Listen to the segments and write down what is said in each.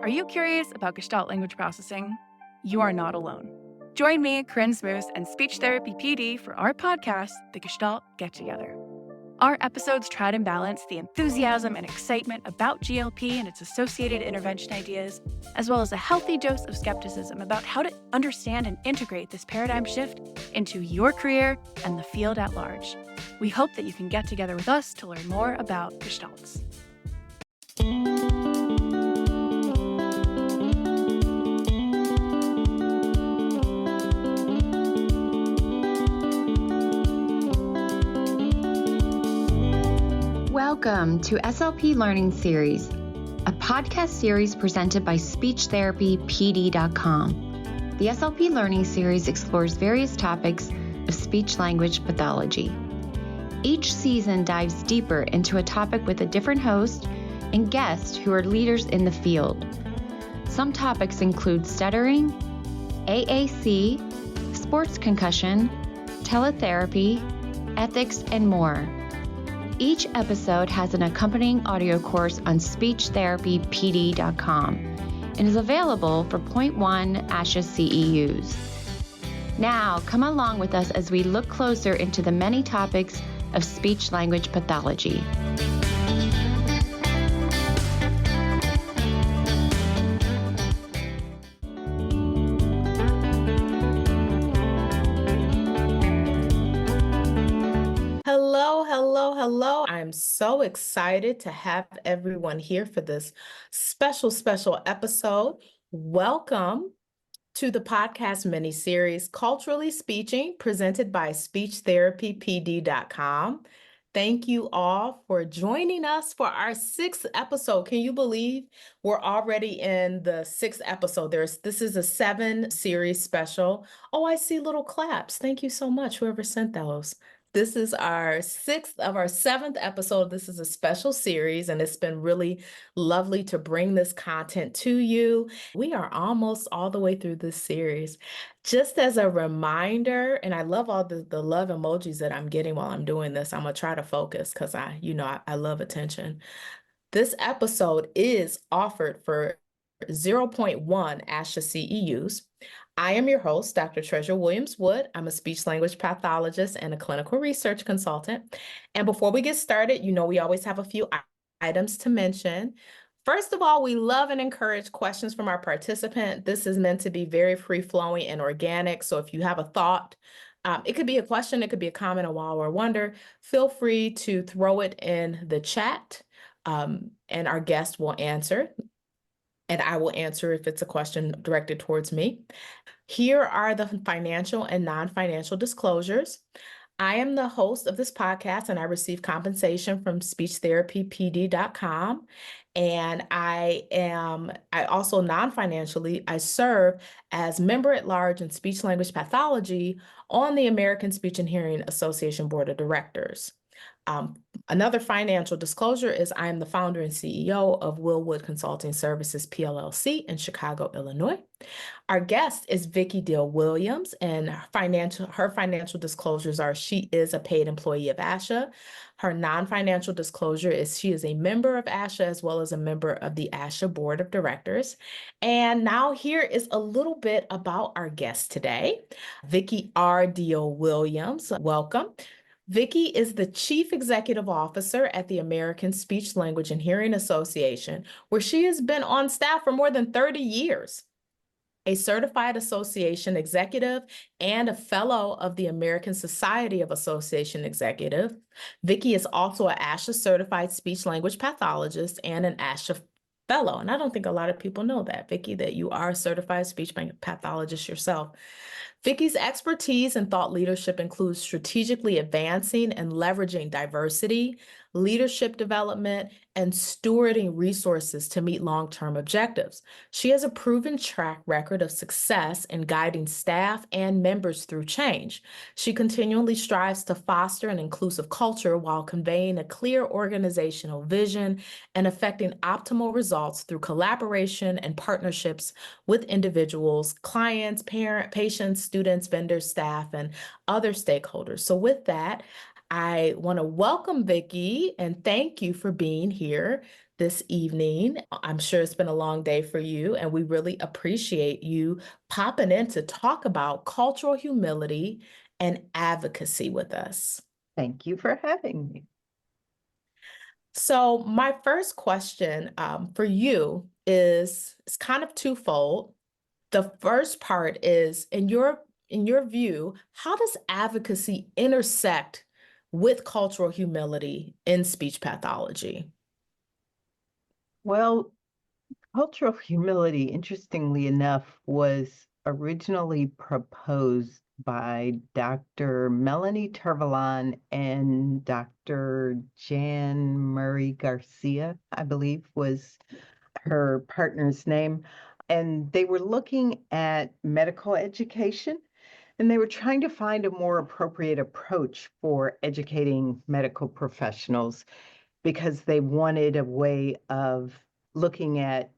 Are you curious about Gestalt language processing? You are not alone. Join me, Corinne Smoose, and speech therapy PD for our podcast, The Gestalt Get Together. Our episodes try to balance the enthusiasm and excitement about GLP and its associated intervention ideas, as well as a healthy dose of skepticism about how to understand and integrate this paradigm shift into your career and the field at large. We hope that you can get together with us to learn more about Gestalts. Welcome to SLP Learning Series, a podcast series presented by SpeechTherapyPD.com. The SLP Learning Series explores various topics of speech-language pathology. Each season dives deeper into a topic with a different host and guests who are leaders in the field. Some topics include stuttering, AAC, sports concussion, teletherapy, ethics, and more. Each episode has an accompanying audio course on SpeechTherapyPD.com and is available for 0.1 ASHA CEUs. Now, come along with us as we look closer into the many topics of speech-language pathology. Hello. I'm so excited to have everyone here for this special episode. Welcome to the podcast miniseries, Culturally Speaking, presented by SpeechTherapyPD.com. Thank you all for joining us for our 6th episode. Can you believe we're already in the 6th episode? This is a 7-series special. Oh, I see little claps. Thank you so much, whoever sent those. This is our 6th of our 7th episode. This is a special series, and it's been really lovely to bring this content to you. We are almost all the way through this series. Just as a reminder, and I love all the love emojis that I'm getting while I'm doing this. I'm going to try to focus because I love attention. This episode is offered for 0.1 ASHA CEUs. I am your host, Dr. Treasyri Williams Wood. I'm a speech-language pathologist and a clinical research consultant. And before we get started, we always have a few items to mention. First of all, we love and encourage questions from our participant. This is meant to be very free-flowing and organic. So if you have a thought, it could be a question, it could be a comment, a wow or wonder, feel free to throw it in the chat, and our guest will answer. And I will answer if it's a question directed towards me. Here are the financial and non-financial disclosures. I am the host of this podcast, and I receive compensation from SpeechTherapyPD.com. And I also non-financially, I serve as member at large in speech language pathology on the American Speech and Hearing Association Board of Directors. Another financial disclosure is I am the founder and CEO of Willwood Consulting Services, PLLC in Chicago, Illinois. Our guest is Vicki Deal Williams, and her financial disclosures are she is a paid employee of ASHA. Her non-financial disclosure is she is a member of ASHA as well as a member of the ASHA Board of Directors. And now here is a little bit about our guest today, Vicki R. Deal Williams. Welcome. Vicki is the Chief Executive Officer at the American Speech, Language, and Hearing Association, where she has been on staff for more than 30 years. A certified association executive and a fellow of the American Society of Association Executives. Vicki is also an ASHA-certified speech-language pathologist and an ASHA Fellow. And I don't think a lot of people know that, Vicki, that you are a certified speech pathologist yourself. Vicki's expertise and thought leadership includes strategically advancing and leveraging diversity, leadership development, and stewarding resources to meet long-term objectives. She has a proven track record of success in guiding staff and members through change. She continually strives to foster an inclusive culture while conveying a clear organizational vision and affecting optimal results through collaboration and partnerships with individuals, clients, patients, students, vendors, staff, and other stakeholders. So with that, I want to welcome Vicki and thank you for being here this evening. I'm sure it's been a long day for you, and we really appreciate you popping in to talk about cultural humility and advocacy with us. Thank you for having me. So my first question for you is it's kind of twofold. The first part is, in your view, how does advocacy intersect with cultural humility in speech pathology? Well, cultural humility, interestingly enough, was originally proposed by Dr. Melanie Tervalon and Dr. Jan Murray Garcia, I believe was her partner's name. And they were looking at medical education, and they were trying to find a more appropriate approach for educating medical professionals because they wanted a way of looking at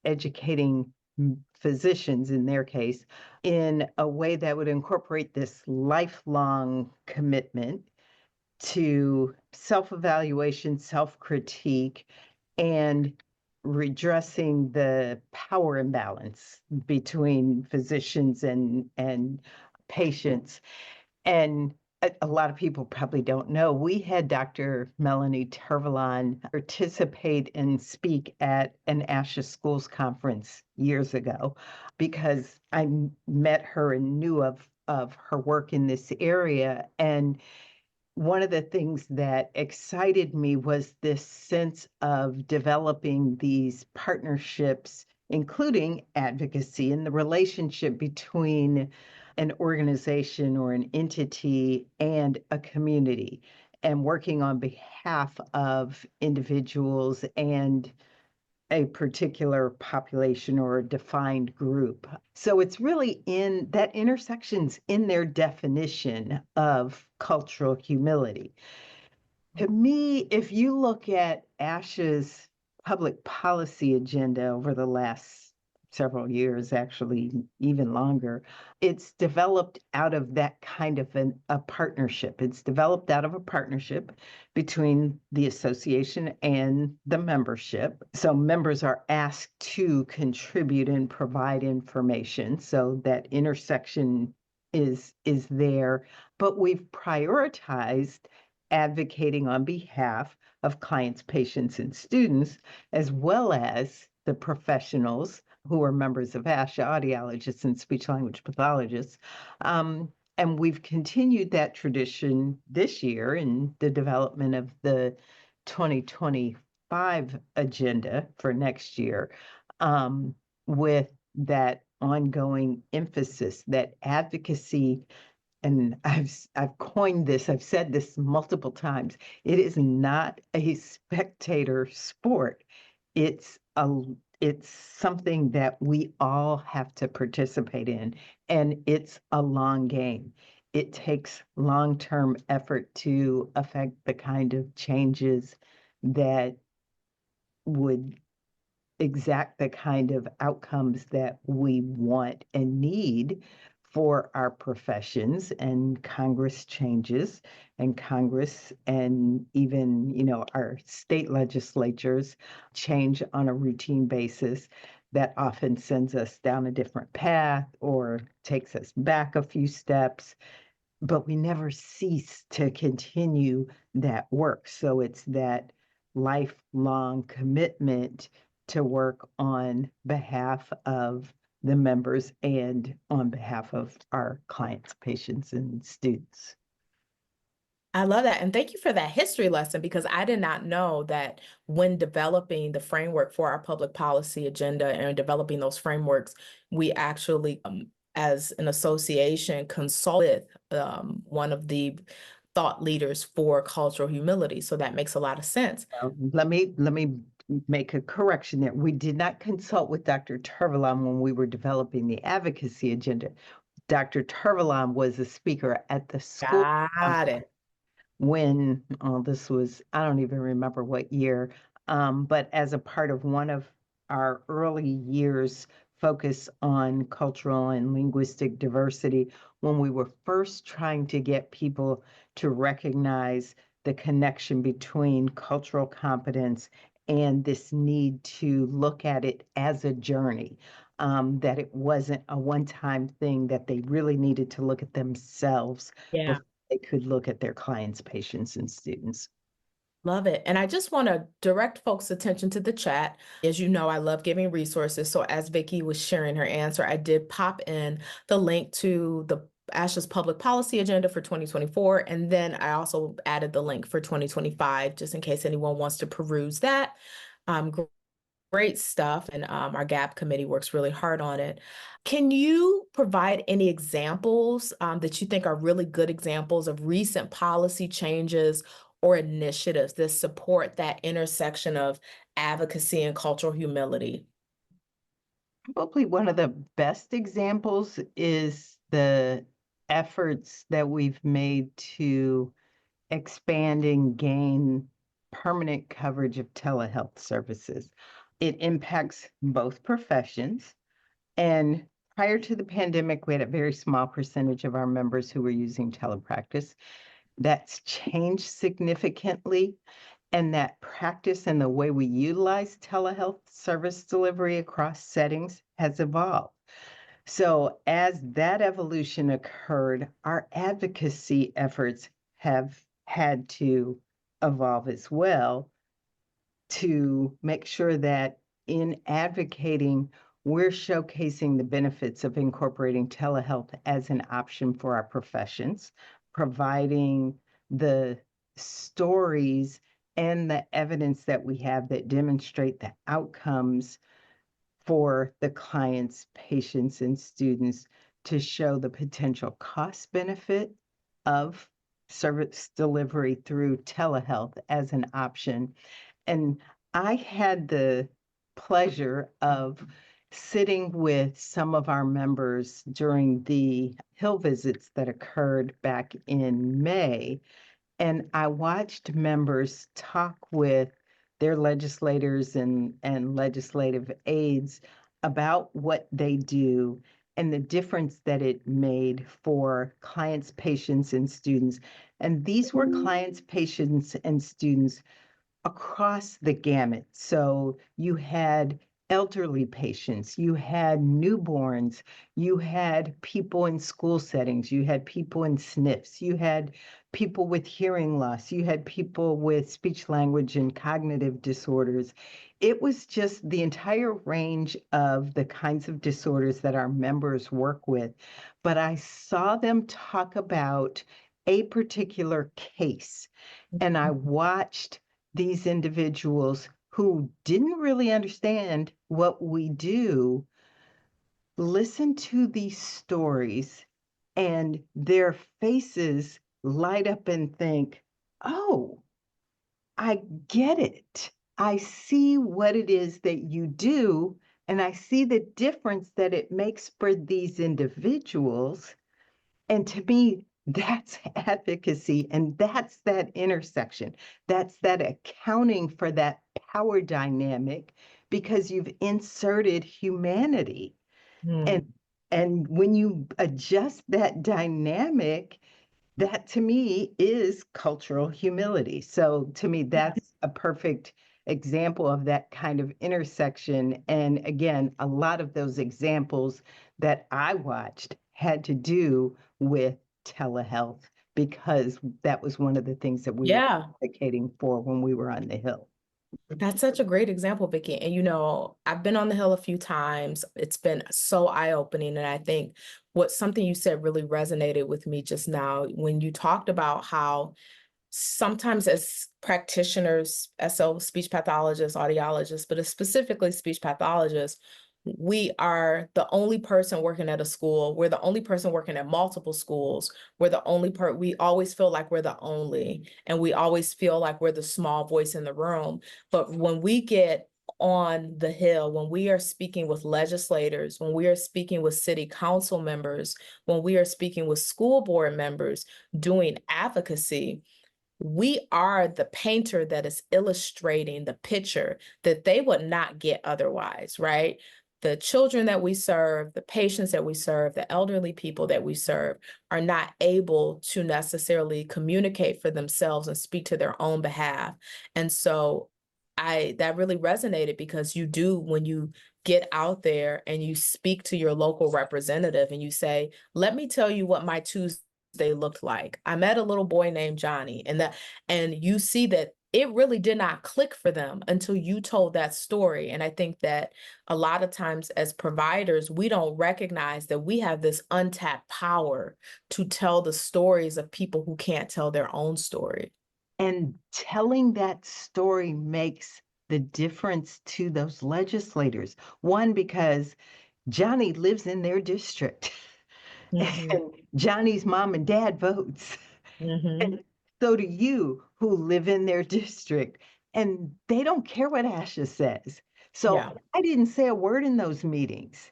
educating physicians, in their case, in a way that would incorporate this lifelong commitment to self-evaluation, self-critique, and redressing the power imbalance between physicians and patients. And a lot of people probably don't know, we had Dr. Melanie Tervalon participate and speak at an ASHA schools conference years ago because I met her and knew of her work in this area. And one of the things that excited me was this sense of developing these partnerships, including advocacy and the relationship between an organization or an entity and a community, and working on behalf of individuals and a particular population or a defined group. So it's really in that intersections in their definition of cultural humility. To me, if you look at ASHA's public policy agenda over the last several years, actually even longer, it's developed out of that kind of a partnership. It's developed out of a partnership between the association and the membership. So members are asked to contribute and provide information. So that intersection is there, but we've prioritized advocating on behalf of clients, patients, and students, as well as the professionals who are members of ASHA, audiologists and speech-language pathologists. And we've continued that tradition this year in the development of the 2025 agenda for next year, with that ongoing emphasis that advocacy, and I've coined this, I've said this multiple times, it is not a spectator sport. It's something that we all have to participate in, and it's a long game. It takes long-term effort to affect the kind of changes that would exact the kind of outcomes that we want and need for our professions. And Congress changes, and Congress and even, our state legislatures change on a routine basis. That often sends us down a different path or takes us back a few steps, but we never cease to continue that work. So it's that lifelong commitment to work on behalf of the members and on behalf of our clients, patients, and students. I love that. And thank you for that history lesson, because I did not know that when developing the framework for our public policy agenda and developing those frameworks, we actually, as an association, consult with one of the thought leaders for cultural humility. So that makes a lot of sense. Let me make a correction there. We did not consult with Dr. Tervalon when we were developing the advocacy agenda. Dr. Tervalon was a speaker at the school Got it. when this was, I don't even remember what year, but as a part of one of our early years focus on cultural and linguistic diversity, when we were first trying to get people to recognize the connection between cultural competence and this need to look at it as a journey, that it wasn't a one-time thing, that they really needed to look at themselves Yeah. before they could look at their clients, patients, and students. Love it. And I just want to direct folks' attention to the chat. As you know, I love giving resources. So as Vicki was sharing her answer, I did pop in the link to the ASHA's public policy agenda for 2024. And then I also added the link for 2025, just in case anyone wants to peruse that. Great stuff. And our GAP committee works really hard on it. Can you provide any examples that you think are really good examples of recent policy changes or initiatives that support that intersection of advocacy and cultural humility? Probably one of the best examples is the efforts that we've made to expand and gain permanent coverage of telehealth services. It impacts both professions. And prior to the pandemic, we had a very small percentage of our members who were using telepractice. That's changed significantly. And that practice and the way we utilize telehealth service delivery across settings has evolved. So as that evolution occurred, our advocacy efforts have had to evolve as well to make sure that in advocating, we're showcasing the benefits of incorporating telehealth as an option for our professions, providing the stories and the evidence that we have that demonstrate the outcomes for the clients, patients, and students to show the potential cost benefit of service delivery through telehealth as an option. And I had the pleasure of sitting with some of our members during the Hill visits that occurred back in May. And I watched members talk with their legislators and legislative aides about what they do and the difference that it made for clients, patients, and students. And these were clients, patients, and students across the gamut. So you had elderly patients, you had newborns, you had people in school settings, you had people in SNFs, you had people with hearing loss, you had people with speech language and cognitive disorders. It was just the entire range of the kinds of disorders that our members work with. But I saw them talk about a particular case, and I watched these individuals who didn't really understand what we do listen to these stories, and their faces light up and think, oh, I get it. I see what it is that you do, and I see the difference that it makes for these individuals. And to me, that's advocacy, and that's that intersection. That's that accounting for that power dynamic, because you've inserted humanity. And when you adjust that dynamic, that to me is cultural humility. So to me, that's a perfect example of that kind of intersection. And again, a lot of those examples that I watched had to do with telehealth, because that was one of the things that we were advocating for when we were on the Hill. That's such a great example, Vicki. And you know, I've been on the Hill a few times. It's been so eye-opening. And I think something you said really resonated with me just now when you talked about how sometimes as practitioners, speech pathologists, audiologists, but specifically speech pathologists, we are the only person working at a school. We're the only person working at multiple schools. We're the only we always feel like we're the only, and we always feel like we're the small voice in the room. But when we get on the Hill, when we are speaking with legislators, when we are speaking with city council members, when we are speaking with school board members doing advocacy, we are the painter that is illustrating the picture that they would not get otherwise, right? The children that we serve, the patients that we serve, the elderly people that we serve are not able to necessarily communicate for themselves and speak to their own behalf. And so that really resonated, because you do, when you get out there and you speak to your local representative and you say, let me tell you what my Tuesday looked like. I met a little boy named Johnny, and you see that it really did not click for them until you told that story. And I think that a lot of times as providers, we don't recognize that we have this untapped power to tell the stories of people who can't tell their own story. And telling that story makes the difference to those legislators. One, because Johnny lives in their district Mm-hmm. and Johnny's mom and dad votes. Mm-hmm. And so do you, who live in their district, and they don't care what ASHA says. So Yeah. I didn't say a word in those meetings,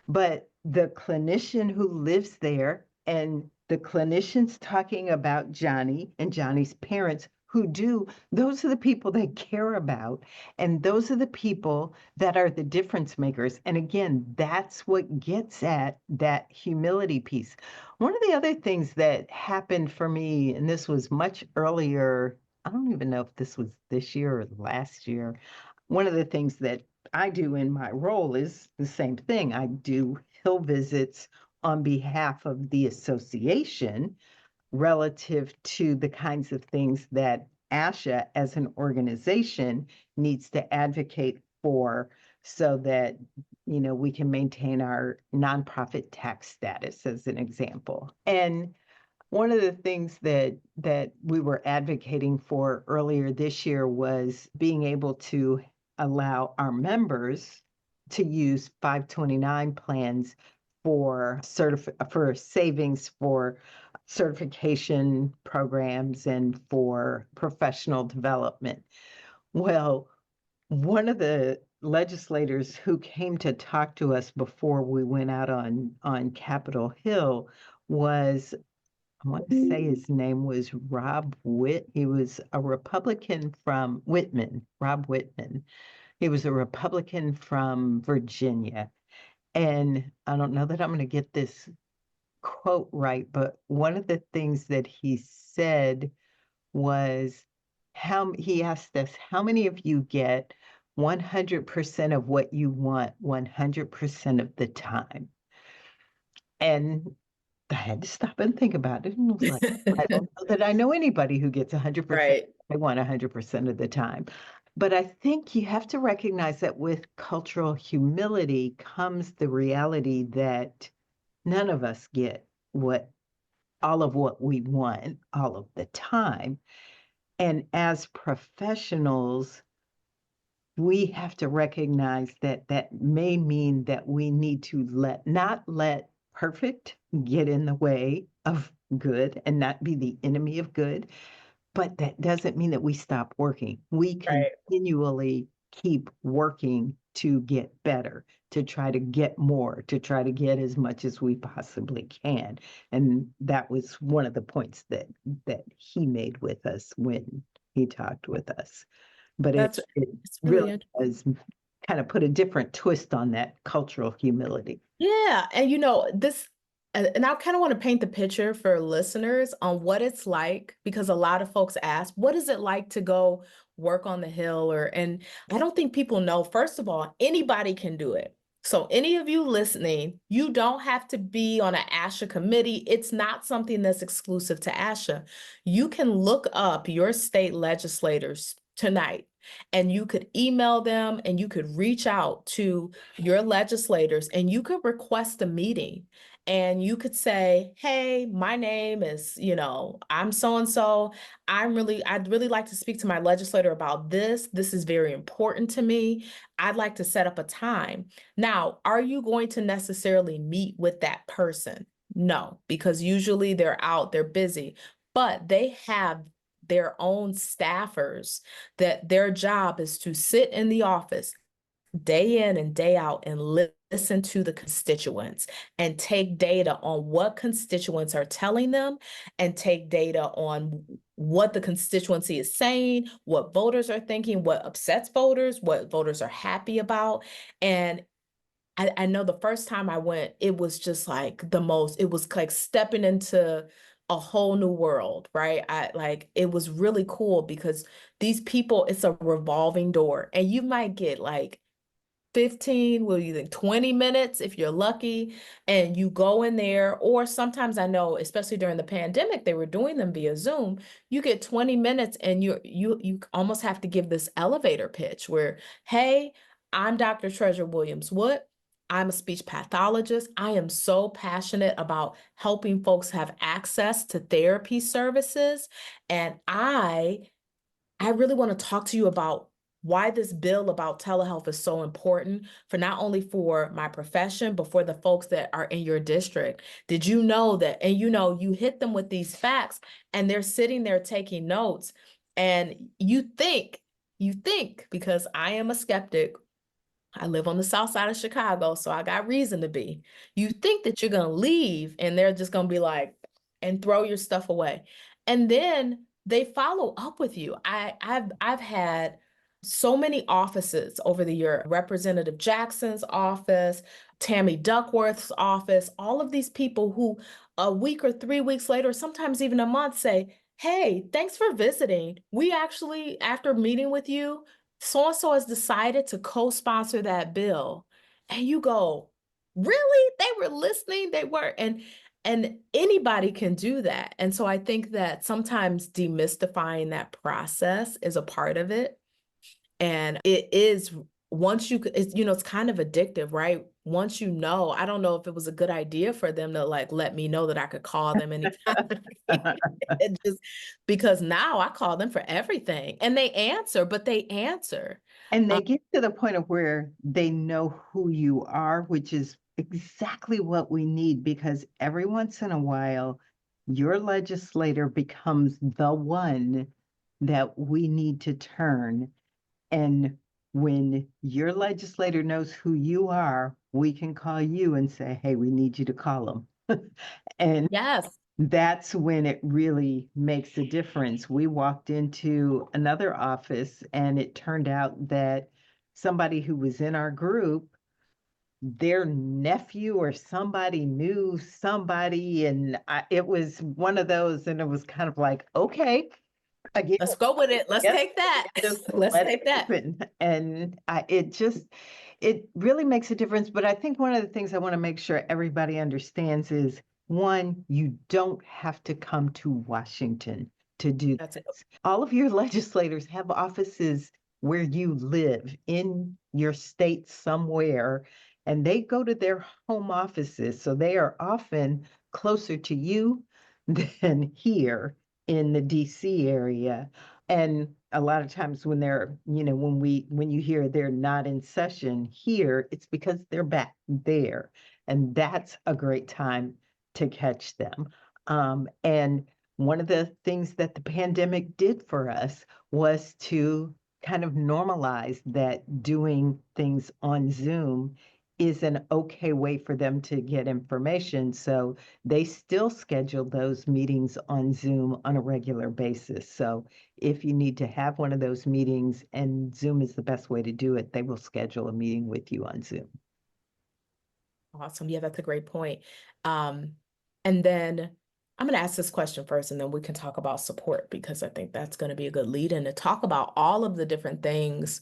but the clinician who lives there and the clinicians talking about Johnny and Johnny's parents who do, those are the people they care about. And those are the people that are the difference makers. And again, that's what gets at that humility piece. One of the other things that happened for me, and this was much earlier, I don't even know if this was this year or last year. One of the things that I do in my role is the same thing. I do Hill visits on behalf of the association relative to the kinds of things that ASHA as an organization needs to advocate for so that, we can maintain our nonprofit tax status, as an example. And one of the things that we were advocating for earlier this year was being able to allow our members to use 529 plans for savings for certification programs and for professional development. Well, one of the legislators who came to talk to us before we went out on Capitol Hill was, I want to say his name was Rob Witt. He was a Republican from Whitman, Rob Whitman. He was a Republican from Virginia. And I don't know that I'm going to get this quote right, but one of the things that he said was he asked us, how many of you get 100% of what you want 100% of the time? And I had to stop and think about it. And I was like, I don't know that I know anybody who gets 100%. Right. I want 100% of the time. But I think you have to recognize that with cultural humility comes the reality that none of us get all of what we want all of the time. And as professionals, we have to recognize that that may mean that we need to not let perfect get in the way of good and not be the enemy of good. But that doesn't mean that we stop working. We Right. continually keep working to get better, to try to get more, to try to get as much as we possibly can. And that was one of the points that he made with us when he talked with us. But it It's really really does kind of put a different twist on that cultural humility. Yeah, and and I kind of want to paint the picture for listeners on what it's like, because a lot of folks ask, what is it like to go work on the Hill? And I don't think people know, first of all, anybody can do it. So any of you listening, you don't have to be on an ASHA committee. It's not something that's exclusive to ASHA. You can look up your state legislators tonight, and you could email them, and you could reach out to your legislators, and you could request a meeting, and you could say, hey, my name is, I'm so-and-so. I'd really like to speak to my legislator about this. This is very important to me. I'd like to set up a time. Now, are you going to necessarily meet with that person? No, because usually they're out, they're busy, but they have their own staffers that their job is to sit in the office day in and day out and listen to the constituents and take data on what constituents are telling them, and take data on what the constituency is saying, what voters are thinking, what upsets voters, what voters are happy about. And I know the first time I went, it was just like it was like stepping into a whole new world, right? It was really cool because these people, it's a revolving door, and you might get like 15, will you think 20 minutes if you're lucky, and you go in there. Or sometimes I know, especially during the pandemic, they were doing them via Zoom. You get 20 minutes and you almost have to give this elevator pitch where, hey, I'm Dr. Treasure Williams. I'm a speech pathologist. I am so passionate about helping folks have access to therapy services. And I really want to talk to you about why this bill about telehealth is so important for not only for my profession, but for the folks that are in your district. Did you know that? And you hit them with these facts and they're sitting there taking notes. And you think, because I am a skeptic, I live on the south side of Chicago, so I got reason to be. You think that you're going to leave and they're just going to be like, and throw your stuff away. And then they follow up with you. I've had so many offices over the year, Representative Jackson's office, Tammy Duckworth's office, all of these people who a week or 3 weeks later, sometimes even a month, say, hey, thanks for visiting. We actually, after meeting with you, so-and-so has decided to co-sponsor that bill. And you go, really? They were listening? They were. And anybody can do that. And so I think that sometimes demystifying that process is a part of it. And it is, once it's kind of addictive, right? Once I don't know if it was a good idea for them to like let me know that I could call them anytime. Just because now I call them for everything and they answer, but they answer. And they get to the point of where they know who you are, which is exactly what we need, because every once in a while, your legislator becomes the one that we need to turn. And when your legislator knows who you are, we can call you and say, hey, we need you to call them. And yes, that's when it really makes a difference. We walked into another office and it turned out that somebody who was in our group, their nephew or somebody knew somebody, and it was one of those, and it was kind of like, okay, again, let's go with it. Let's take that. Let's take that. And it really makes a difference. But I think one of the things I want to make sure everybody understands is, one, you don't have to come to Washington to do this. All of your legislators have offices where you live in your state somewhere, and they go to their home offices. So they are often closer to you than here in the DC area. And a lot of times when they're, when you hear they're not in session here, it's because they're back there. And that's a great time to catch them. And one of the things that the pandemic did for us was to kind of normalize that doing things on Zoom is an okay way for them to get information. So they still schedule those meetings on Zoom on a regular basis. So if you need to have one of those meetings and Zoom is the best way to do it, they will schedule a meeting with you on Zoom. Awesome. Yeah, that's a great point. And then I'm going to ask this question first, and then we can talk about support, because I think that's going to be a good lead in to talk about all of the different things.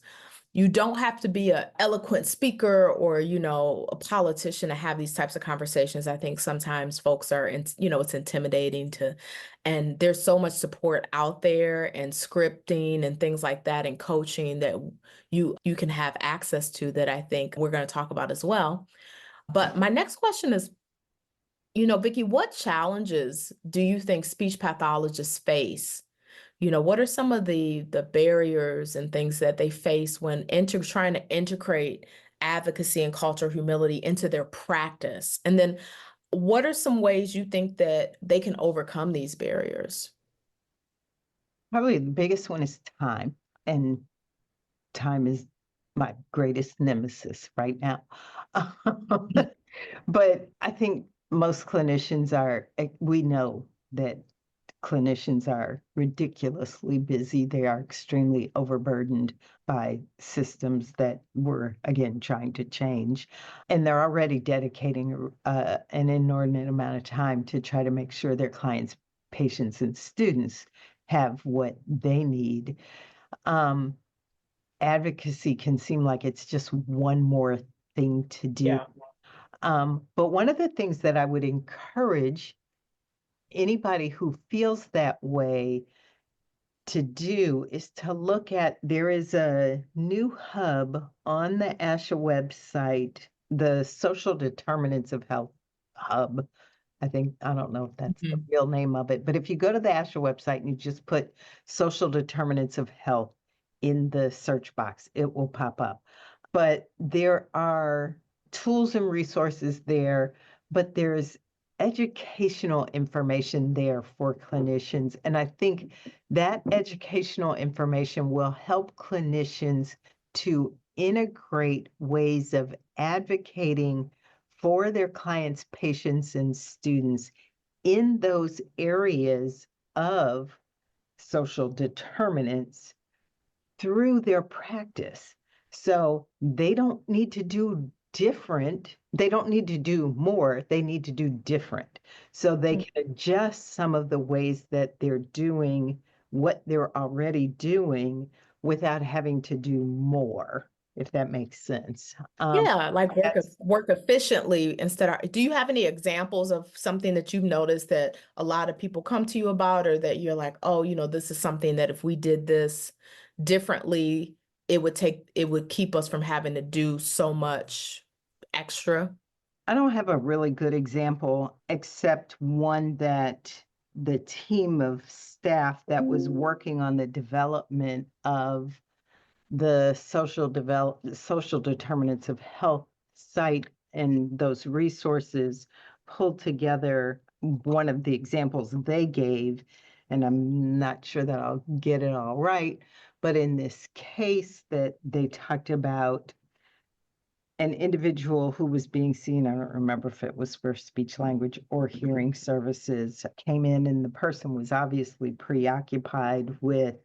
You don't have to be an eloquent speaker or, a politician to have these types of conversations. I think sometimes folks are, it's intimidating and there's so much support out there and scripting and things like that and coaching that you can have access to, that I think we're going to talk about as well. But my next question is, Vicki, what challenges do you think speech pathologists face? What are some of the barriers and things that they face when trying to integrate advocacy and cultural humility into their practice? And then what are some ways you think that they can overcome these barriers? Probably the biggest one is time. And time is my greatest nemesis right now. But I think most clinicians we know that clinicians are ridiculously busy. They are extremely overburdened by systems that we're, again, trying to change. And they're already dedicating an inordinate amount of time to try to make sure their clients patients and students have what they need. Advocacy can seem like it's just one more thing to do. Yeah. But one of the things that I would encourage anybody who feels that way to do is to look at, there is a new hub on the ASHA website, the Social Determinants of Health Hub. I don't know if that's the real name of it, but if you go to the ASHA website and you just put social determinants of health in the search box, it will pop up. But there are tools and resources there, but there's educational information there for clinicians. And I think that educational information will help clinicians to integrate ways of advocating for their clients, patients, and students in those areas of social determinants through their practice. So they don't need to do different. They don't need to do more. They need to do different. So they can adjust some of the ways that they're doing what they're already doing without having to do more, if that makes sense. Yeah, like work efficiently instead of, do you have any examples of something that you've noticed that a lot of people come to you about, or that you're like, oh, this is something that if we did this differently, it would keep us from having to do so much extra? I don't have a really good example, except one that the team of staff that was working on the development of the social determinants of health site and those resources pulled together one of the examples they gave, and I'm not sure that I'll get it all right, but in this case that they talked about an individual who was being seen, I don't remember if it was for speech language or hearing services, came in and the person was obviously preoccupied with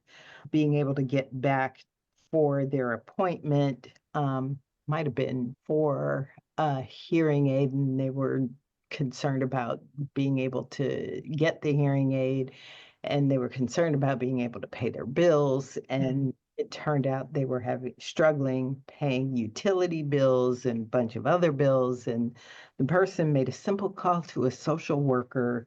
being able to get back for their appointment. Might have been for a hearing aid, and they were concerned about being able to get the hearing aid, and they were concerned about being able to pay their bills. And it turned out they were struggling paying utility bills and a bunch of other bills. And the person made a simple call to a social worker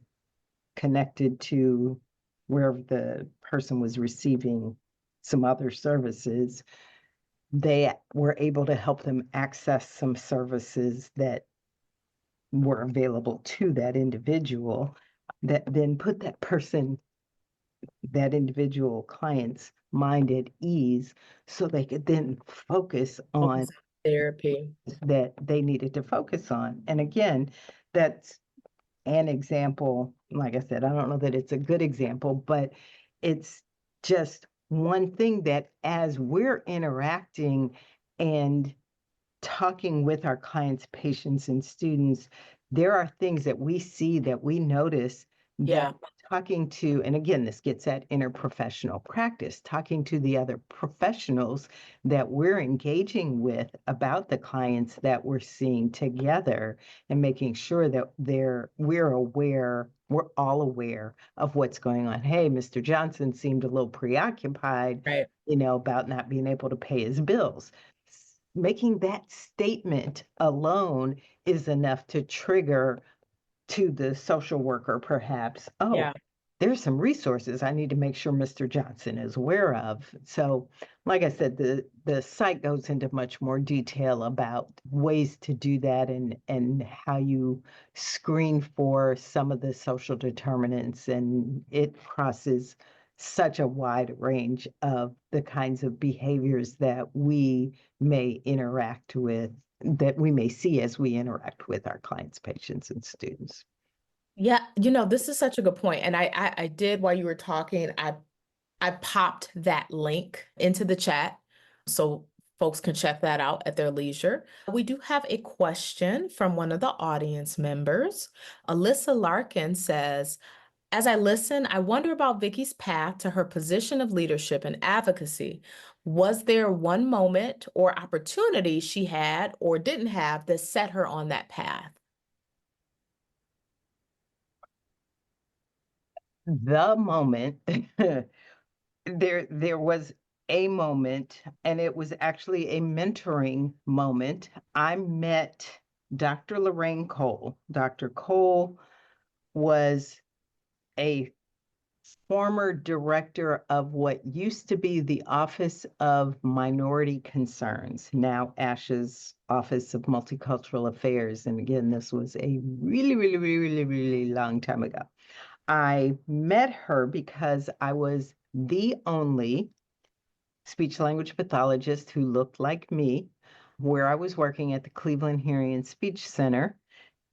connected to wherever the person was receiving some other services. They were able to help them access some services that were available to that individual, that then put that individual client's mind at ease, so they could then focus on therapy that they needed to focus on. And again, that's an example. Like I said, I don't know that it's a good example, but it's just one thing that as we're interacting and talking with our clients, patients, and students, there are things that we see, that we notice, that talking to, and again, this gets at interprofessional practice, talking to the other professionals that we're engaging with about the clients that we're seeing together, and making sure that we're all aware of what's going on. Hey, Mr. Johnson seemed a little preoccupied, right, about not being able to pay his bills. Making that statement alone is enough to trigger to the social worker, perhaps, there's some resources I need to make sure Mr. Johnson is aware of. So, like I said, the site goes into much more detail about ways to do that, and how you screen for some of the social determinants, and it crosses such a wide range of the kinds of behaviors that we may interact with, that we may see as we interact with our clients, patients, and students. Yeah, this is such a good point. And I did, while you were talking, I popped that link into the chat so folks can check that out at their leisure. We do have a question from one of the audience members. Alyssa Larkin says, as I listen, I wonder about Vicki's path to her position of leadership and advocacy. Was there one moment or opportunity she had or didn't have that set her on that path? the moment there was a moment, and it was actually a mentoring moment. I met Dr. Lorraine Cole. Dr. Cole was a former director of what used to be the Office of Minority Concerns, now ASHA's Office of Multicultural Affairs. And again, this was a really, really, really, really, really long time ago. I met her because I was the only speech language pathologist who looked like me, where I was working at the Cleveland Hearing and Speech Center.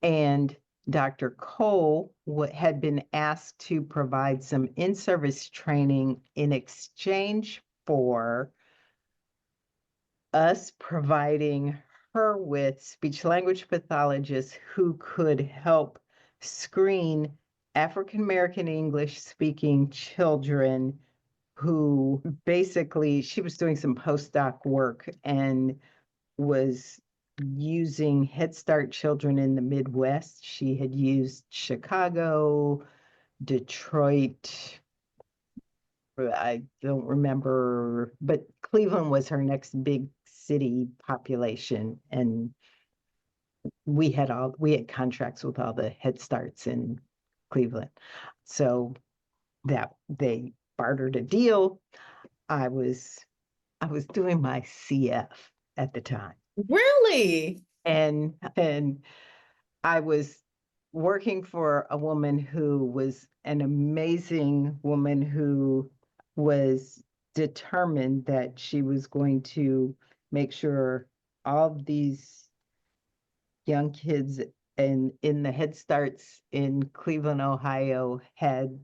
And Dr. Cole had been asked to provide some in-service training in exchange for us providing her with speech language pathologists who could help screen African American English speaking children who basically, she was doing some postdoc work and was using Head Start children in the Midwest. She had used Chicago, Detroit, I don't remember, but Cleveland was her next big city population. And we had contracts with all the Head Starts in Cleveland. So that they bartered a deal. I was doing my CF at the time. Really? And I was working for a woman who was an amazing woman who was determined that she was going to make sure all these young kids in the Head Starts in Cleveland, Ohio, had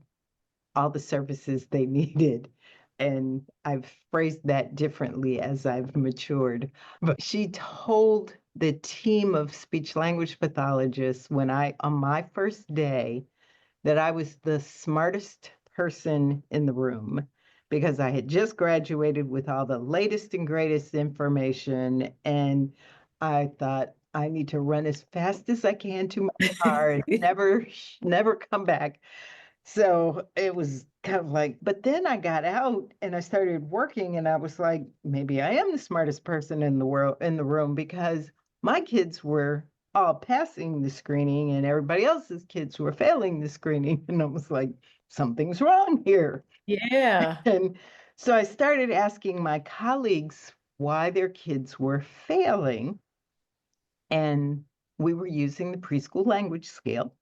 all the services they needed. And I've phrased that differently as I've matured. But she told the team of speech language pathologists on my first day, that I was the smartest person in the room because I had just graduated with all the latest and greatest information. And I thought, I need to run as fast as I can to my car and never come back. So it was kind of like, but then I got out and I started working, and I was like, maybe I am the smartest person in the room, because my kids were all passing the screening and everybody else's kids were failing the screening. And I was like, something's wrong here. Yeah. And so I started asking my colleagues why their kids were failing. And we were using the preschool language scale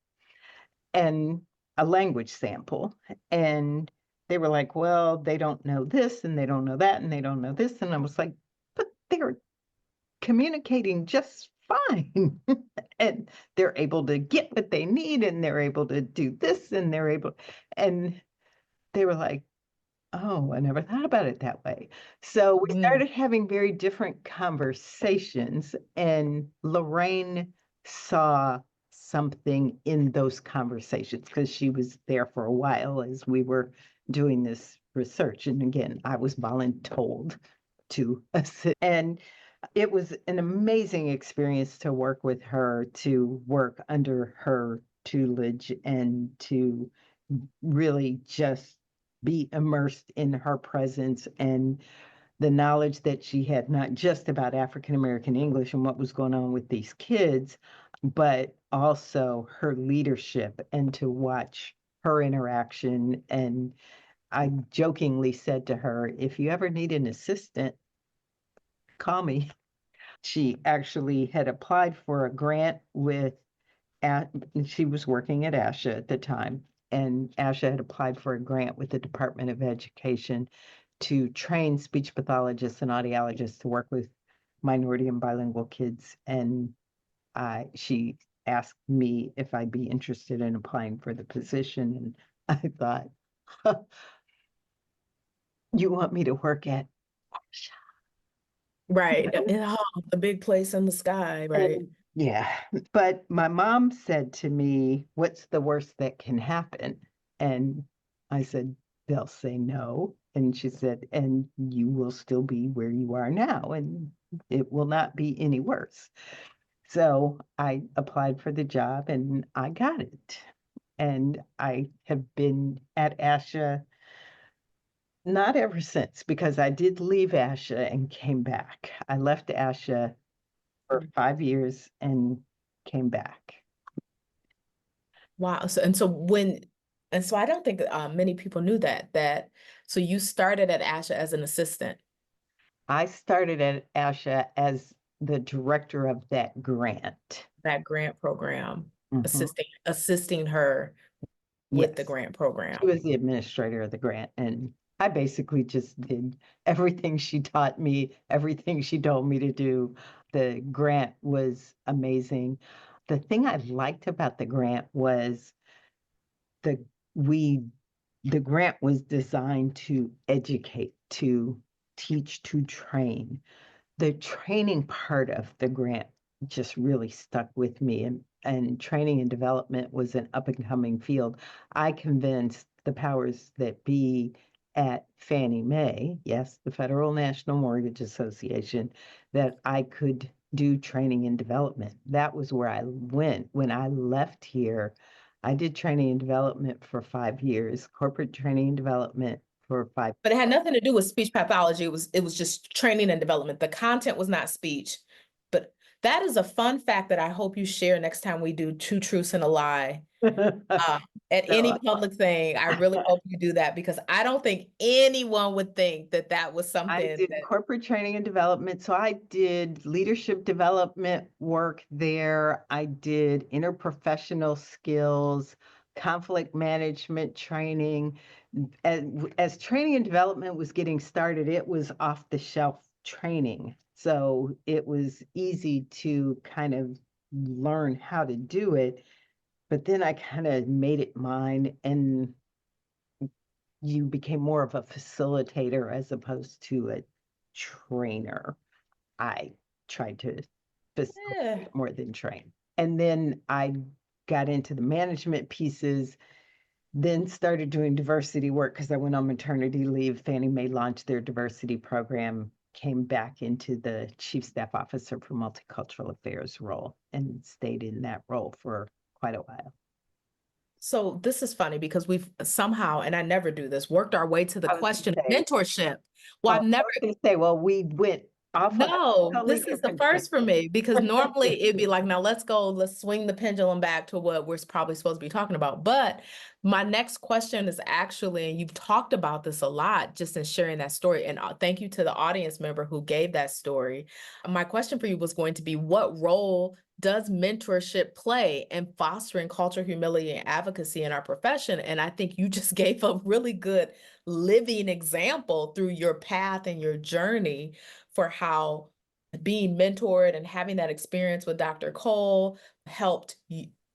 and a language sample. And they were like, well, they don't know this and they don't know that and they don't know this. And I was like, but they're communicating just fine. And they're able to get what they need and they're able to do this and and they were like, oh, I never thought about it that way. So we started having very different conversations, and Lorraine saw something in those conversations because she was there for a while as we were doing this research. And again, I was voluntold to assist. And it was an amazing experience to work with her, to work under her tutelage, and to really just be immersed in her presence and the knowledge that she had, not just about African American English and what was going on with these kids, but also her leadership, and to watch her interaction. And I jokingly said to her, if you ever need an assistant, call me. She actually had applied for a grant she was working at ASHA at the time, and ASHA had applied for a grant with the Department of Education to train speech pathologists and audiologists to work with minority and bilingual kids. And she asked me if I'd be interested in applying for the position. And I thought, huh, you want me to work at ASHA? Right. Oh, the big place in the sky, right? Yeah, but my mom said to me, what's the worst that can happen? And I said, they'll say no. And she said, and you will still be where you are now, and it will not be any worse. So I applied for the job and I got it. And I have been at ASHA not ever since, because I did leave ASHA and came back. I left ASHA for 5 years and came back. Wow. So I don't think many people knew so you started at ASHA as an assistant. I started at ASHA as the director of that grant. That grant program, Mhm. assisting her with the Yes, grant she program. was the administrator of the grant, and I basically just did everything she taught me, everything she told me to do. The grant was amazing. The thing I liked about the grant was the we the grant was designed to educate, to teach, to train. The training part of the grant just really stuck with me, and training and development was an up and coming field. I convinced the powers that be at Fannie Mae, yes, the Federal National Mortgage Association, that I could do training and development. That was where I went. When I left here, I did training and development for 5 years, corporate training and development for 5. But it had nothing to do with speech pathology. It was just training and development. The content was not speech. But that is a fun fact that I hope you share next time we do Two Truths and a Lie. At any public thing, I really hope you do that, because I don't think anyone would think that was something. I did corporate training and development. So I did leadership development work there. I did interprofessional skills, conflict management training. As training and development was getting started, it was off the shelf training. So it was easy to kind of learn how to do it. But then I kind of made it mine, and you became more of a facilitator as opposed to a trainer. I tried to facilitate more than train. And then I got into the management pieces, then started doing diversity work because I went on maternity leave. Fannie Mae launched their diversity program, came back into the chief staff officer for multicultural affairs role, and stayed in that role for quite a while. So this is funny because we've somehow, and I never do this, worked our way to the question of mentorship. Well, I've never going to say, well, we went off. No, this is the first for me, because normally it'd be like, now let's swing the pendulum back to what we're probably supposed to be talking about. But my next question is actually, and you've talked about this a lot just in sharing that story, and thank you to the audience member who gave that story. My question for you was going to be, what role does mentorship play in fostering culture, humility, and advocacy in our profession? And I think you just gave a really good living example through your path and your journey for how being mentored and having that experience with Dr. Cole helped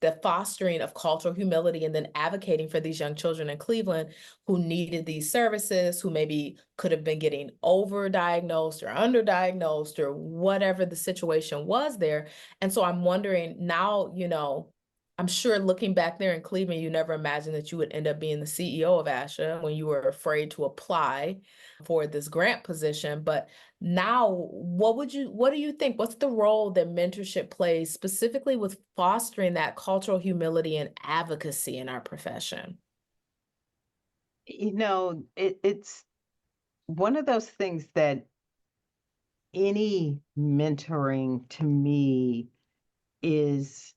the fostering of cultural humility, and then advocating for these young children in Cleveland who needed these services, who maybe could have been getting overdiagnosed or underdiagnosed or whatever the situation was there. And so I'm wondering now, I'm sure looking back there in Cleveland, you never imagined that you would end up being the CEO of ASHA when you were afraid to apply for this grant position. But now, what do you think? What's the role that mentorship plays specifically with fostering that cultural humility and advocacy in our profession? It's one of those things that any mentoring to me is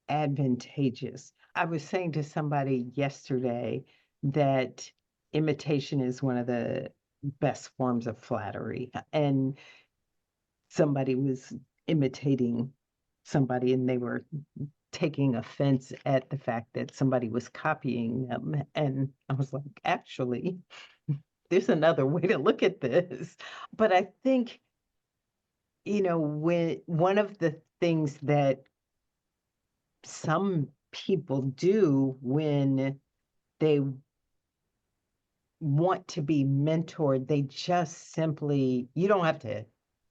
advantageous. I was saying to somebody yesterday that imitation is one of the best forms of flattery, and somebody was imitating somebody and they were taking offense at the fact that somebody was copying them. And I was like, actually, there's another way to look at this. But I think, when one of the things that some people do when they want to be mentored, they just simply, you don't have to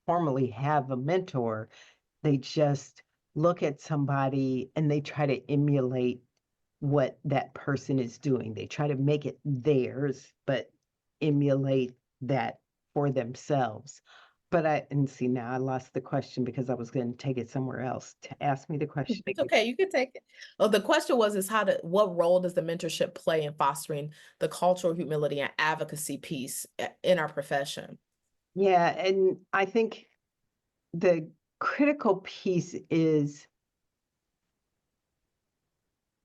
formally have a mentor. They just look at somebody and they try to emulate what that person is doing. They try to make it theirs, but emulate that for themselves. and see, now I lost the question because I was going to take it somewhere else. To ask me the question It's again. okay, you can take it. Oh, the question was is what role does the mentorship play in fostering the cultural humility and advocacy piece in our profession? Yeah, and I think the critical piece is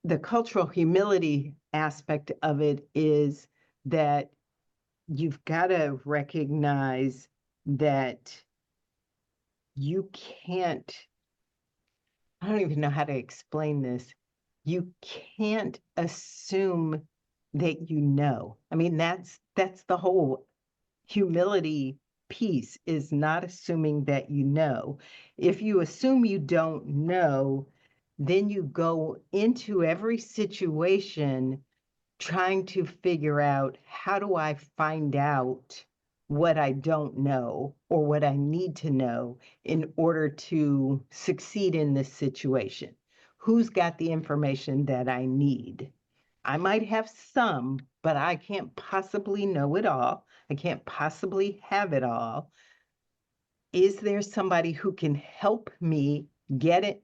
the cultural humility aspect of it is that you've got to recognize that you can't, I don't even know how to explain this. You can't assume that you know. I mean, that's the whole humility piece, is not assuming that you know. If you assume you don't know, then you go into every situation trying to figure out, how do I find out what I don't know or what I need to know in order to succeed in this situation? Who's got the information that I need? I might have some, but I can't possibly know it all. I can't possibly have it all. Is there somebody who can help me get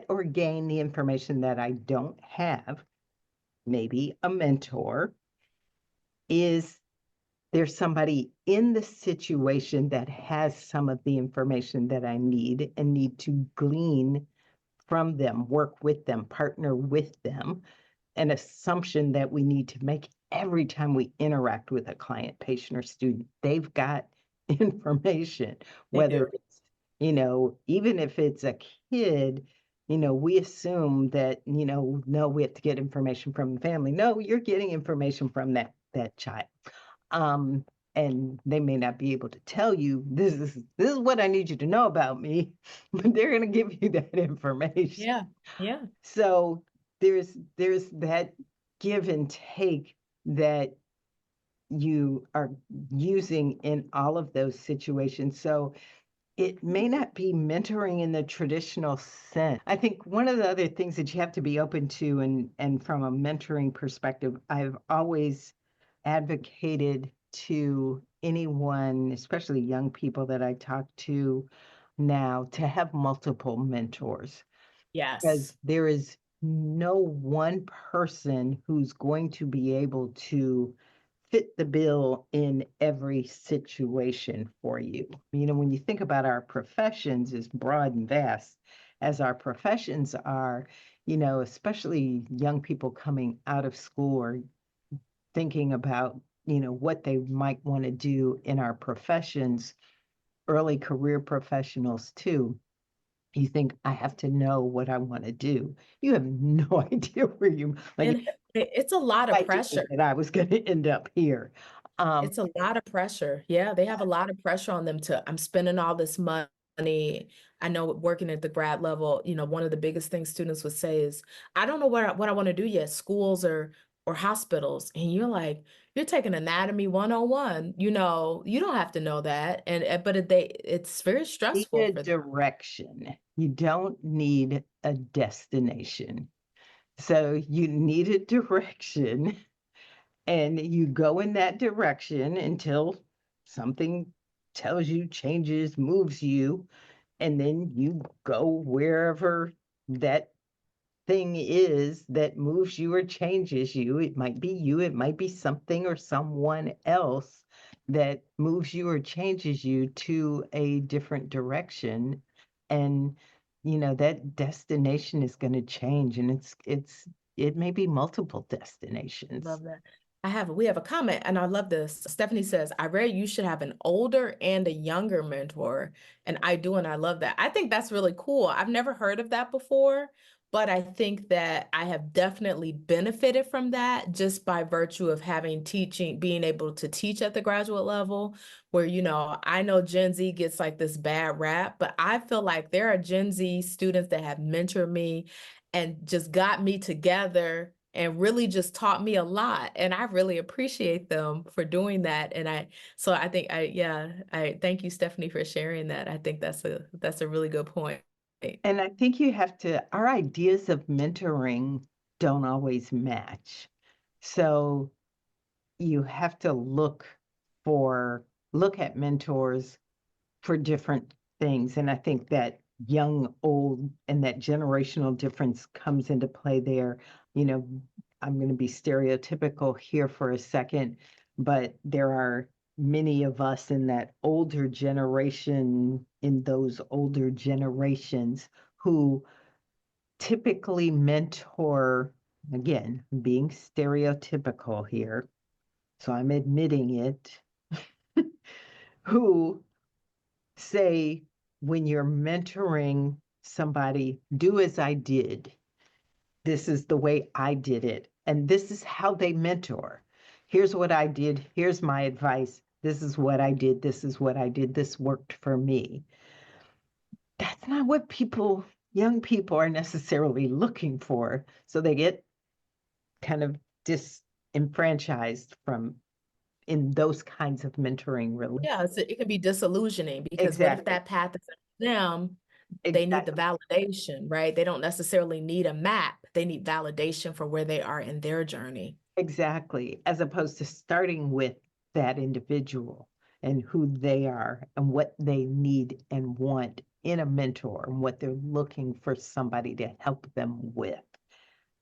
or gain the information that I don't have? Maybe a mentor. Is there somebody in the situation that has some of the information that I need and need to glean from them, work with them, partner with them? An assumption that we need to make every time we interact with a client, patient, or student. They've got information, whether it's, even if it's a kid, we assume that, no, we have to get information from the family. No, you're getting information from that child. And they may not be able to tell you, this is what I need you to know about me, but they're going to give you that information. Yeah, yeah. So there's that give and take that you are using in all of those situations. So it may not be mentoring in the traditional sense. I think one of the other things that you have to be open to, and from a mentoring perspective, I've always advocated to anyone, especially young people that I talk to now, to have multiple mentors. Yes. Because there is no one person who's going to be able to fit the bill in every situation for you. When you think about our professions as broad and vast as our professions are, especially young people coming out of school or thinking about, what they might want to do in our professions, early career professionals too. You think, I have to know what I want to do. You have no idea where And it's a lot of pressure. that I was going to end up here. It's a lot of pressure. Yeah, they have a lot of pressure on them I'm spending all this money. I know working at the grad level, one of the biggest things students would say is, I don't know what I want to do yet, schools or hospitals. And you're like, you're taking anatomy 101, you don't have to know that. But it's very stressful Need a for them. direction. You don't need a destination. So you need a direction, and you go in that direction until something tells you, changes, moves you, and then you go wherever that thing is that moves you or changes you. It might be you, it might be something or someone else that moves you or changes you to a different direction. And that destination is going to change, and it may be multiple destinations. Love that. We have a comment, and I love this. Stephanie says, I read you should have an older and a younger mentor. And I do, and I love that. I think that's really cool. I've never heard of that before, but I think that I have definitely benefited from that just by virtue of being able to teach at the graduate level, where, I know Gen Z gets like this bad rap, but I feel like there are Gen Z students that have mentored me and just got me together and really just taught me a lot. And I really appreciate them for doing that. And I thank you, Stephanie, for sharing that. I think that's a really good point. And I think our ideas of mentoring don't always match. So you have to look at mentors for different things. And I think that young, old, and that generational difference comes into play there. You know, I'm going to be stereotypical here for a second, but there are many of us in that older generation, in those older generations, who typically mentor, again, being stereotypical here, so I'm admitting it, who say, when you're mentoring somebody, do as I did. This is the way I did it. And this is how they mentor. Here's what I did. Here's my advice. This is what I did. This is what I did. This worked for me. That's not what young people are necessarily looking for. So they get kind of disenfranchised from in those kinds of mentoring relationships. Yeah, it can be disillusioning because what if Exactly. that path is for them? They need the Exactly. validation, right? They don't necessarily need a map. They need validation for where they are in their journey. Exactly. As opposed to starting with that individual and who they are and what they need and want in a mentor and what they're looking for somebody to help them with.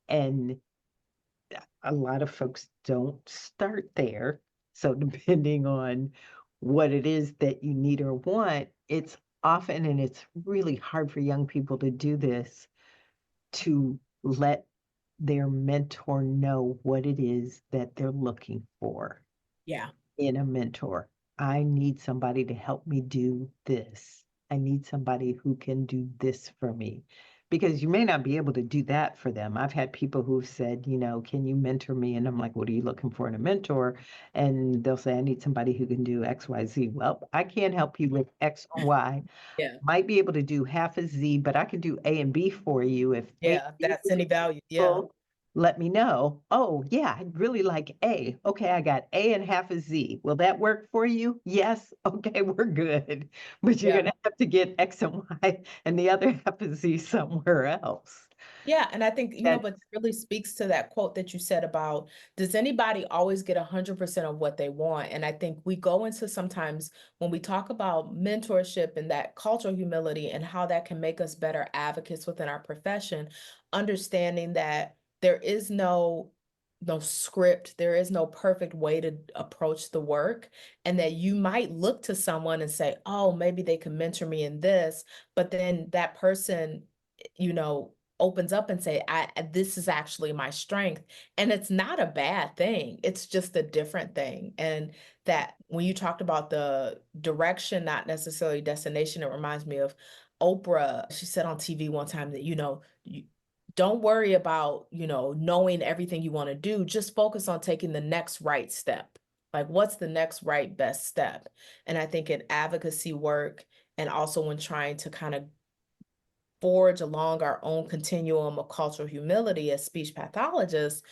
And a lot of folks don't start there. So depending on what it is that you need or want, it's often, and it's really hard for young people to do this, to let their mentor know what it is that they're looking for Yeah. in a mentor. I need somebody to help me do this. I need somebody who can do this for me. Because you may not be able to do that for them. I've had people who've said, can you mentor me? And I'm like, what are you looking for in a mentor? And they'll say, I need somebody who can do X, Y, Z. Well, I can't help you with X or Y. Yeah. Might be able to do half a Z, but I can do A and B for you. If A Yeah. and B That's isn't any value. Yeah. useful, let me know. Oh, yeah, I'd really like A. Okay, I got A and half a Z. Will that work for you? Yes. Okay, we're good. But you're Yeah. going to have to get X and Y and the other half a Z somewhere else. Yeah, and I think, That but it really speaks to that quote that you said about, does anybody always get 100% of what they want? And I think we go into sometimes when we talk about mentorship and that cultural humility and how that can make us better advocates within our profession, understanding that there is no script, there is no perfect way to approach the work, and that you might look to someone and say, oh, maybe they can mentor me in this, but then that person, opens up and say, this is actually my strength. And it's not a bad thing. It's just a different thing. And that when you talked about the direction, not necessarily destination, it reminds me of Oprah. She said on TV one time that, you don't worry about, knowing everything you want to do. Just focus on taking the next right step. Like, what's the next right best step? And I think in advocacy work, and also when trying to kind of forge along our own continuum of cultural humility as speech pathologists,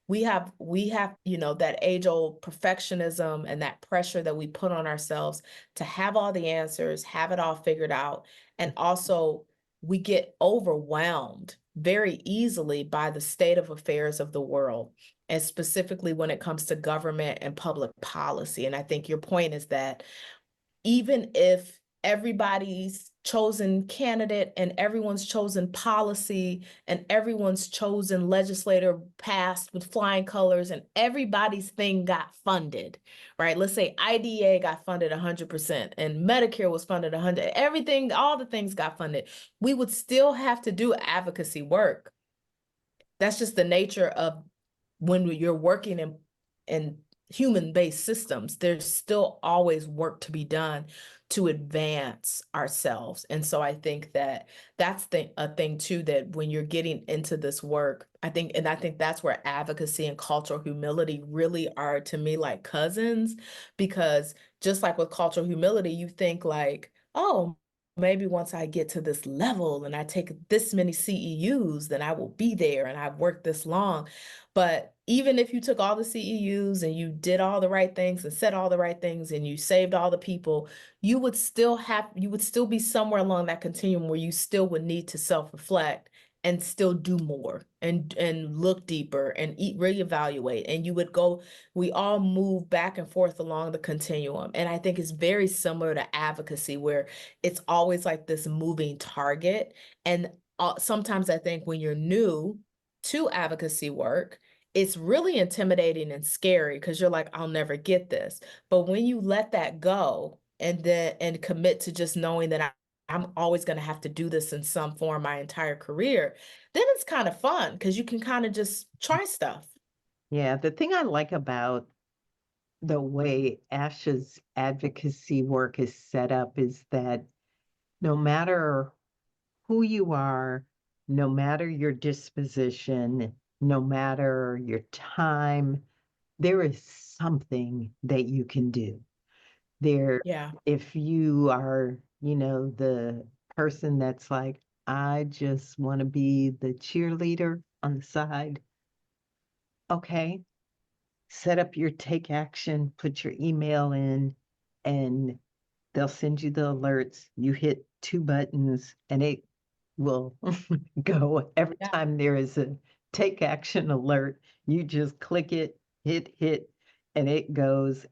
we have that age-old perfectionism and that pressure that we put on ourselves to have all the answers, have it all figured out. And also we get overwhelmed very easily by the state of affairs of the world, and specifically when it comes to government and public policy. And I think your point is that even if everybody's chosen candidate and everyone's chosen policy and everyone's chosen legislator passed with flying colors and everybody's thing got funded, right? Let's say IDA got funded 100% and Medicare was funded 100, everything, all the things got funded. We would still have to do advocacy work. That's just the nature of when you're working in human-based systems. There's still always work to be done to advance ourselves. And so I think that that's a thing too, that when you're getting into this work, I think that's where advocacy and cultural humility really are, to me, like cousins, because just like with cultural humility, you think like, oh, maybe once I get to this level and I take this many CEUs, then I will be there and I've worked this long. But even if you took all the CEUs and you did all the right things and said all the right things and you saved all the people, you would still be somewhere along that continuum where you still would need to self-reflect and still do more and look deeper and reevaluate. And we all move back and forth along the continuum. And I think it's very similar to advocacy, where it's always like this moving target. And sometimes I think when you're new to advocacy work, it's really intimidating and scary because you're like, I'll never get this. But when you let that go and commit to just knowing that I'm always going to have to do this in some form my entire career, then it's kind of fun because you can kind of just try stuff. Yeah, the thing I like about the way ASHA's advocacy work is set up is that no matter who you are, no matter your disposition, no matter your time, there is something that you can do. Yeah. If you are, the person that's like, I just want to be the cheerleader on the side, okay, set up your take action, put your email in, and they'll send you the alerts. You hit 2 buttons and it will go every Yeah. time there is a take action alert. You just click it, hit, and it goes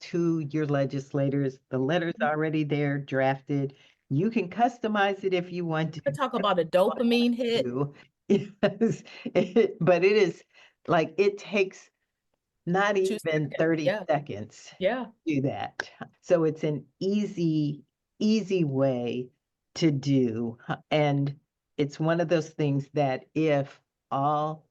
to your legislators. The letter's already there, drafted. You can customize it if you want to. Talk about a dopamine hit. Yes, but it is like it takes not 2 even seconds. 30 Yeah. seconds Yeah. to do that. So it's an easy way to do. And it's one of those things that if all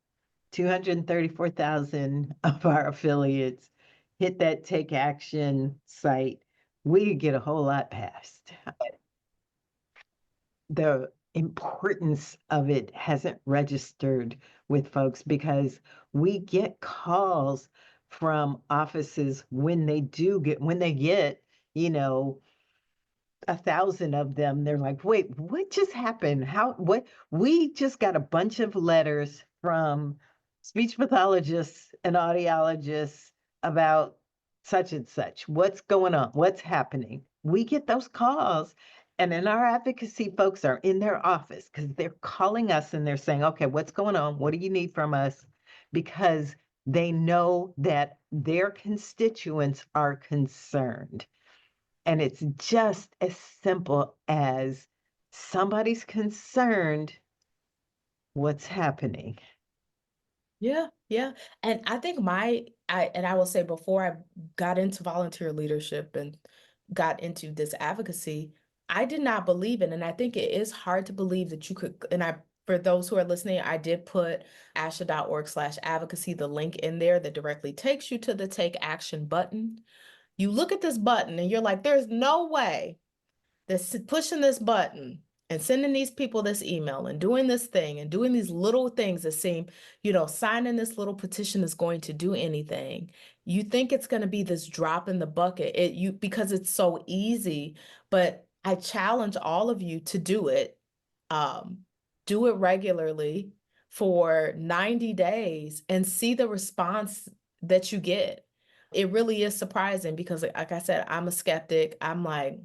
234,000 of our affiliates hit that take action site, we could get a whole lot passed. The importance of it hasn't registered with folks because we get calls from offices when they get, 1,000 of them. They're like, wait, what just happened? What? We just got a bunch of letters from speech pathologists and audiologists about such and such. What's going on? What's happening? We get those calls. And then our advocacy folks are in their office because they're calling us and they're saying, okay, what's going on? What do you need from us? Because they know that their constituents are concerned. And it's just as simple as somebody's concerned, what's happening. Yeah, yeah. And I think I will say, before I got into volunteer leadership and got into this advocacy, I did not believe it. And I think it is hard to believe that you could, for those who are listening, I did put asha.org/advocacy, the link in there that directly takes you to the take action button. You look at this button and you're like, there's no way that's pushing this button and sending these people this email and doing this thing and doing these little things that seem, signing this little petition is going to do anything. You think it's going to be this drop in the bucket, because it's so easy. But I challenge all of you to do it. Do it regularly for 90 days and see the response that you get. It really is surprising because, like I said, I'm a skeptic. I'm like,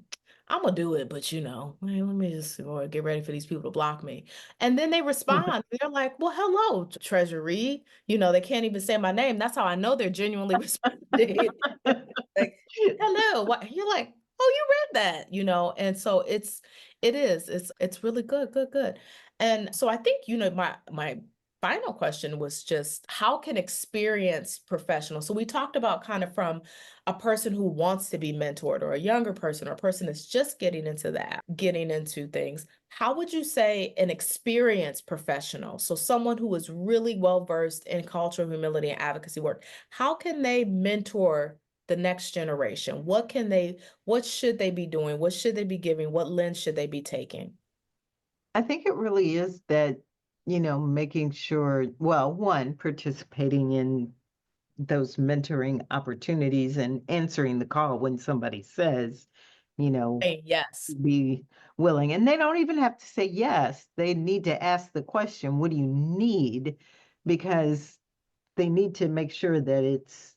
I'm gonna do it, but let me just get ready for these people to block me. And then they respond. They're like, well, hello, Treasyri. They can't even say my name. That's how I know they're genuinely responding. Like, hello. What? You're like, oh, you read that, And so it's really good. And so I think, my final question was just, how can experienced professionals, so we talked about kind of from a person who wants to be mentored, or a younger person, or a person that's just getting into things, how would you say an experienced professional, so someone who is really well-versed in cultural humility and advocacy work, how can they mentor the next generation? What should they be doing? What should they be giving? What lens should they be taking? I think it really is that, making sure, well, one, participating in those mentoring opportunities and answering the call when somebody says, Yes. be willing. And they don't even have to say yes. They need to ask the question, what do you need? Because they need to make sure that it's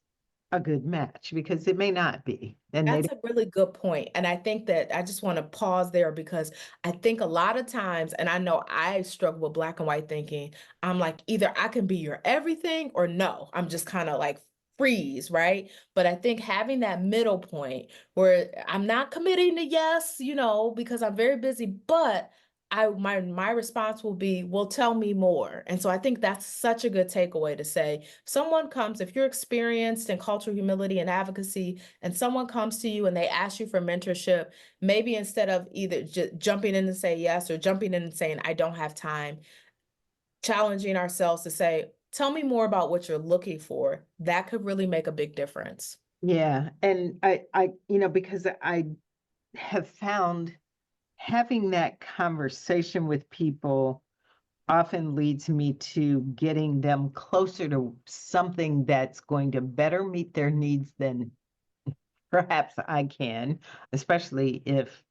a good match, because it may not be. And That's a really good point. And I think that I just want to pause there because I think a lot of times, and I know I struggle with black and white thinking, I'm like, either I can be your everything or no, I'm just kind of like freeze, right? But I think having that middle point where I'm not committing to yes, because I'm very busy, but my response will be, well, tell me more. And so I think that's such a good takeaway to say, someone comes, if you're experienced in cultural humility and advocacy, and someone comes to you and they ask you for mentorship, maybe instead of either jumping in and say yes or jumping in and saying, I don't have time, challenging ourselves to say, tell me more about what you're looking for. That could really make a big difference. Yeah. And because I have found having that conversation with people often leads me to getting them closer to something that's going to better meet their needs than perhaps I can, especially if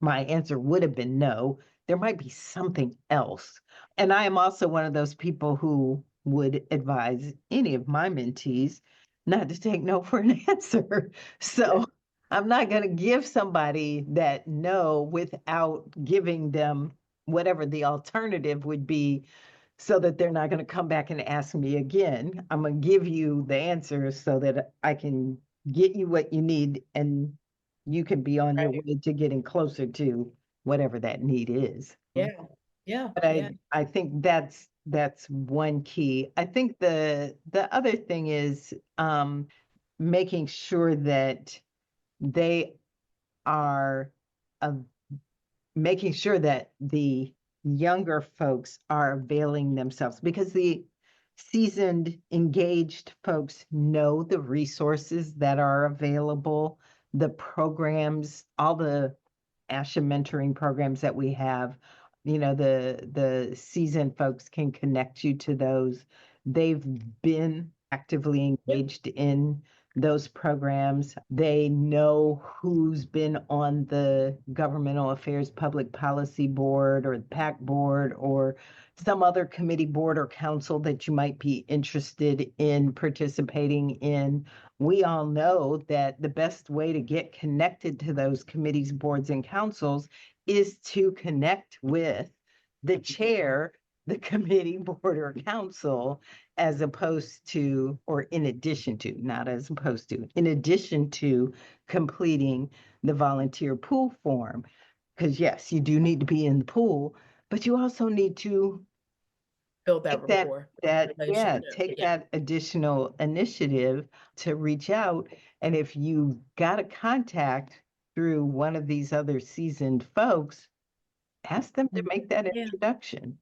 my answer would have been no. There might be something else. And I am also one of those people who would advise any of my mentees not to take no for an answer. So I'm not going to give somebody that no without giving them whatever the alternative would be, so that they're not going to come back and ask me again. I'm going to give you the answer so that I can get you what you need, and you can be on your way to getting closer to whatever that need is. Yeah. But I think that's one key. I think the other thing is making sure that they are making sure that the younger folks are availing themselves, because the seasoned, engaged folks know the resources that are available, the programs, all the ASHA mentoring programs that we have. The seasoned folks can connect you to those. They've been actively engaged in those programs. They know who's been on the Governmental Affairs Public Policy Board or the PAC board or some other committee, board, or council that you might be interested in participating in. We all know that the best way to get connected to those committees, boards, and councils is to connect with the chair, the committee, board, or council, as opposed to, or in addition to, not as opposed to, in addition to completing the volunteer pool form. Because yes, you do need to be in the pool, but you also need to build that rapport. Take that additional initiative to reach out. And if you got a contact through one of these other seasoned folks, ask them to make that introduction.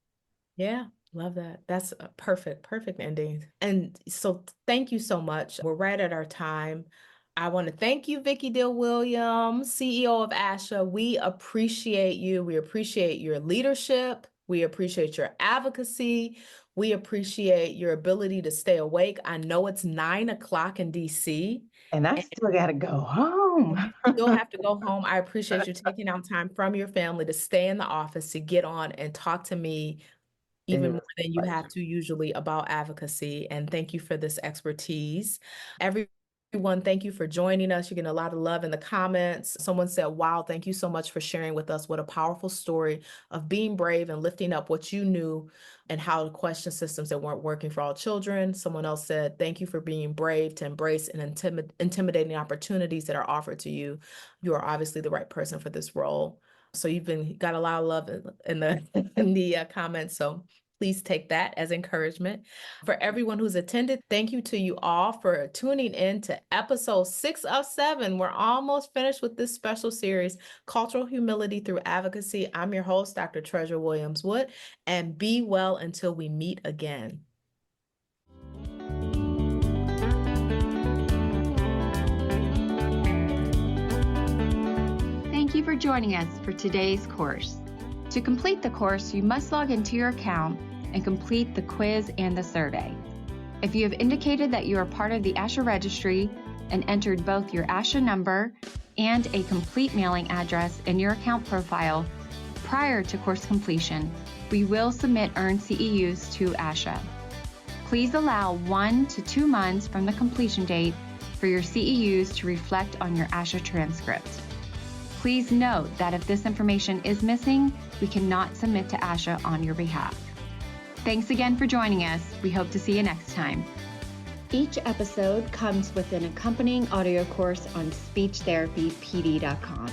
Yeah, love that. That's a perfect ending. And so thank you so much. We're right at our time. I want to thank you, Vicki Deal Williams, CEO of ASHA. We appreciate you. We appreciate your leadership. We appreciate your advocacy. We appreciate your ability to stay awake. I know it's 9 o'clock in DC. And I still got to go home. You still have to go home. I appreciate you taking out time from your family to stay in the office, to get on and talk to me even more than you have to usually about advocacy. And thank you for this expertise. Everyone, thank you for joining us. You're getting a lot of love in the comments. Someone said, wow, thank you so much for sharing with us what a powerful story of being brave and lifting up what you knew and how to question systems that weren't working for all children. Someone else said, thank you for being brave to embrace and intimidating opportunities that are offered to you. You are obviously the right person for this role. So you've got a lot of love in the comments. So please take that as encouragement. For everyone who's attended, thank you to you all for tuning in to episode 6 of 7. We're almost finished with this special series, Cultural Humility Through Advocacy. I'm your host, Dr. Treasyri Williams-Wood, and be well until we meet again. Thank you for joining us for today's course. To complete the course, you must log into your account and complete the quiz and the survey. If you have indicated that you are part of the ASHA registry and entered both your ASHA number and a complete mailing address in your account profile prior to course completion, we will submit earned CEUs to ASHA. Please allow 1 to 2 months from the completion date for your CEUs to reflect on your ASHA transcript. Please note that if this information is missing, we cannot submit to ASHA on your behalf. Thanks again for joining us. We hope to see you next time. Each episode comes with an accompanying audio course on speechtherapypd.com,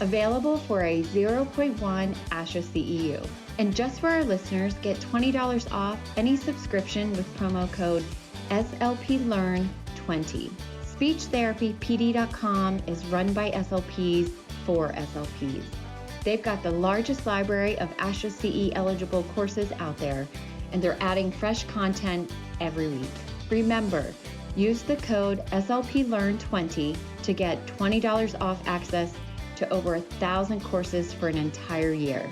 available for a 0.1 ASHA CEU. And just for our listeners, get $20 off any subscription with promo code SLPLearn20. Speechtherapypd.com is run by SLPs for SLPs. They've got the largest library of ASHA CE eligible courses out there, and they're adding fresh content every week. Remember, use the code SLPLearn20 to get $20 off access to over 1,000 courses for an entire year.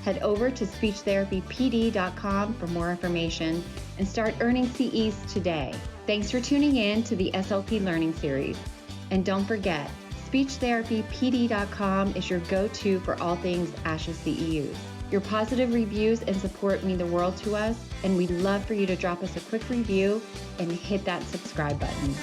Head over to speechtherapypd.com for more information and start earning CEs today. Thanks for tuning in to the SLP Learning Series. And don't forget, speechtherapypd.com is your go-to for all things ASHA CEUs. Your positive reviews and support mean the world to us, and we'd love for you to drop us a quick review and hit that subscribe button.